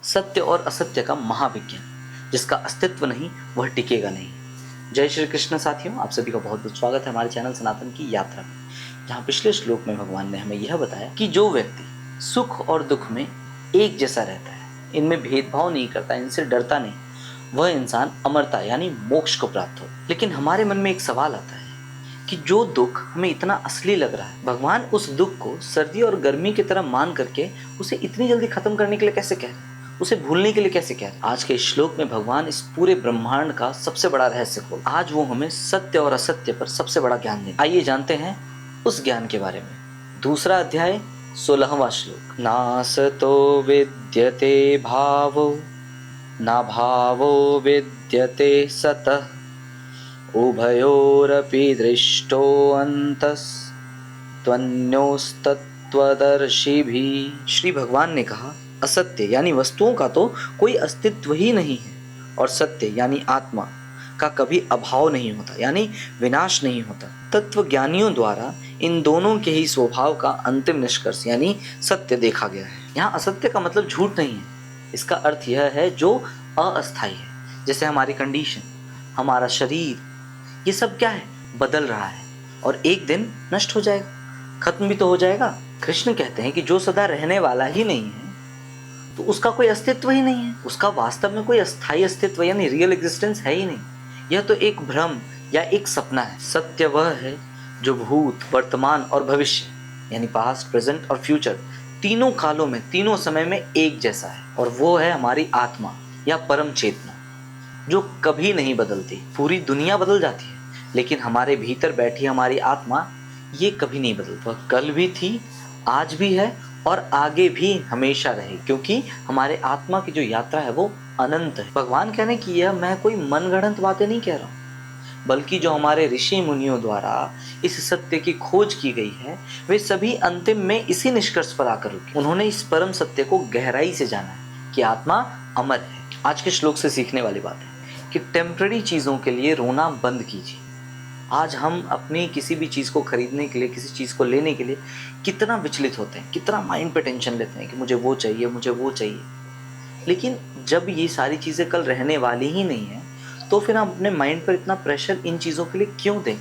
सत्य और असत्य का महाविज्ञान, जिसका अस्तित्व नहीं वह टिकेगा नहीं। जय श्री कृष्ण साथियों, आप सभी का बहुत बहुत स्वागत है हमारे चैनल सनातन की यात्रा में, जहाँ पिछले श्लोक में भगवान ने हमें यह बताया कि जो व्यक्ति सुख और दुख में एक जैसा रहता है, इनमें भेदभाव नहीं करता, इनसे डरता नहीं, वह इंसान अमरता यानी मोक्ष को प्राप्त हो। लेकिन हमारे मन में एक सवाल आता है कि जो दुख हमें इतना असली लग रहा है, भगवान उस दुख को सर्दी और गर्मी की तरह मान करके उसे इतनी जल्दी खत्म करने के लिए कैसे कह रहे हैं, उसे भूलने के लिए कैसे कह रहे हैं। आज के श्लोक में भगवान इस पूरे ब्रह्मांड का सबसे बड़ा रहस्य खोल, आज वो हमें सत्य और असत्य पर सबसे बड़ा ज्ञान दें। आइए जानते हैं उस ज्ञान के बारे में। दूसरा अध्याय 16वां श्लोक। नासतो विद्यते भावो न भावो विद्यते सतः उभयोरपि दृष्टोऽन्तस्त्वन्योस्तत्त्वदर्शिभिः। श्री भगवान ने कहा, असत्य यानी वस्तुओं का तो कोई अस्तित्व ही नहीं है, और सत्य यानी आत्मा का कभी अभाव नहीं होता, यानी विनाश नहीं होता। तत्व ज्ञानियों द्वारा इन दोनों के ही स्वभाव का अंतिम निष्कर्ष यानी सत्य देखा गया है। यहाँ असत्य का मतलब झूठ नहीं है, इसका अर्थ यह है जो अस्थायी है, जैसे हमारी कंडीशन, हमारा शरीर, ये सब क्या है, बदल रहा है और एक दिन नष्ट हो जाएगा, खत्म भी तो हो जाएगा। कृष्ण कहते हैं कि जो सदा रहने वाला ही नहीं है तो उसका कोई अस्तित्व ही नहीं है, उसका वास्तव में कोई अस्थायी अस्तित्व यानी रियल एग्जिस्टेंस है ही नहीं। यह तो एक भ्रम या एक सपना है। सत्य वह है जो भूत, वर्तमान और भविष्य यानी पास्ट, प्रेजेंट और फ्यूचर, तीनों कालों में, तीनों समय में एक जैसा है, और वो है हमारी आत्मा या परम चेतना, जो कभी नहीं बदलती। पूरी दुनिया बदल जाती है, लेकिन हमारे भीतर बैठी हमारी आत्मा ये कभी नहीं बदलती। वह कल भी थी, आज भी है और आगे भी हमेशा रहे, क्योंकि हमारे आत्मा की जो यात्रा है वो अनंत है। भगवान कहने की यह मैं कोई मनगढ़ंत बातें नहीं कह रहा हूँ, बल्कि जो हमारे ऋषि मुनियों द्वारा इस सत्य की खोज की गई है, वे सभी अंतिम में इसी निष्कर्ष पर आकर रुके। उन्होंने इस परम सत्य को गहराई से जाना है कि आत्मा अमर है। आज के श्लोक से सीखने वाली बात है कि टेम्पररी चीज़ों के लिए रोना बंद कीजिए। आज हम अपनी किसी भी चीज़ को खरीदने के लिए, किसी चीज़ को लेने के लिए कितना विचलित होते हैं, कितना माइंड पे टेंशन लेते हैं कि मुझे वो चाहिए, मुझे वो चाहिए। लेकिन जब ये सारी चीज़ें कल रहने वाली ही नहीं है, तो फिर हम अपने माइंड पर इतना प्रेशर इन चीज़ों के लिए क्यों दें?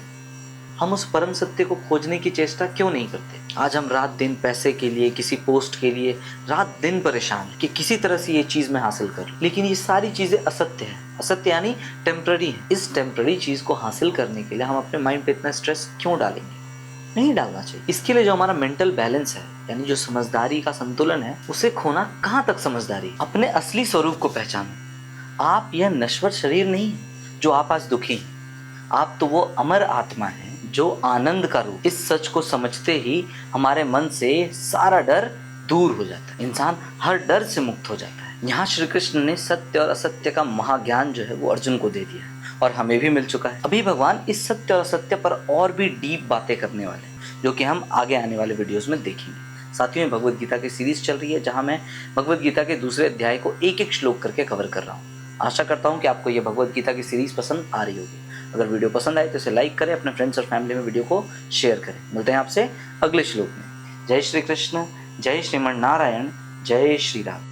हम उस परम सत्य को खोजने की चेष्टा क्यों नहीं करते? आज हम रात दिन पैसे के लिए, किसी पोस्ट के लिए रात दिन परेशान हैं कि किसी तरह से ये चीज़ मैं हासिल कर लूं। लेकिन ये सारी चीज़ें असत्य है, असत्य यानी टेम्पररी है। इस टेम्पररी चीज़ को हासिल करने के लिए हम अपने माइंड पे इतना स्ट्रेस क्यों डालेंगे? नहीं डालना चाहिए। इसके लिए जो हमारा मेंटल बैलेंस है, यानी जो समझदारी का संतुलन है, उसे खोना कहाँ तक समझदारी? अपने असली स्वरूप को पहचानो। आप यह नश्वर शरीर नहीं है जो आप आज दुखी हैं, आप तो वो अमर आत्मा है जो आनंद का रूप। इस सच को समझते ही हमारे मन से सारा डर दूर हो जाता है, इंसान हर डर से मुक्त हो जाता है। यहाँ श्री कृष्ण ने सत्य और असत्य का महाज्ञान जो है वो अर्जुन को दे दिया है, और हमें भी मिल चुका है। अभी भगवान इस सत्य और असत्य पर और भी डीप बातें करने वाले हैं, जो कि हम आगे आने वाले वीडियोस में देखेंगे। साथियों, में भगवद गीता की सीरीज चल रही है, जहाँ मैं भगवद गीता के दूसरे अध्याय को एक एक श्लोक करके कवर कर रहा हूँ। आशा करता हूँ कि आपको ये भगवद गीता की सीरीज पसंद आ रही होगी। अगर वीडियो पसंद आए तो इसे लाइक करें, अपने फ्रेंड्स और फैमिली में वीडियो को शेयर करें। मिलते हैं आपसे अगले श्लोक में। जय श्री कृष्ण, जय श्रीमन नारायण, जय श्री राम।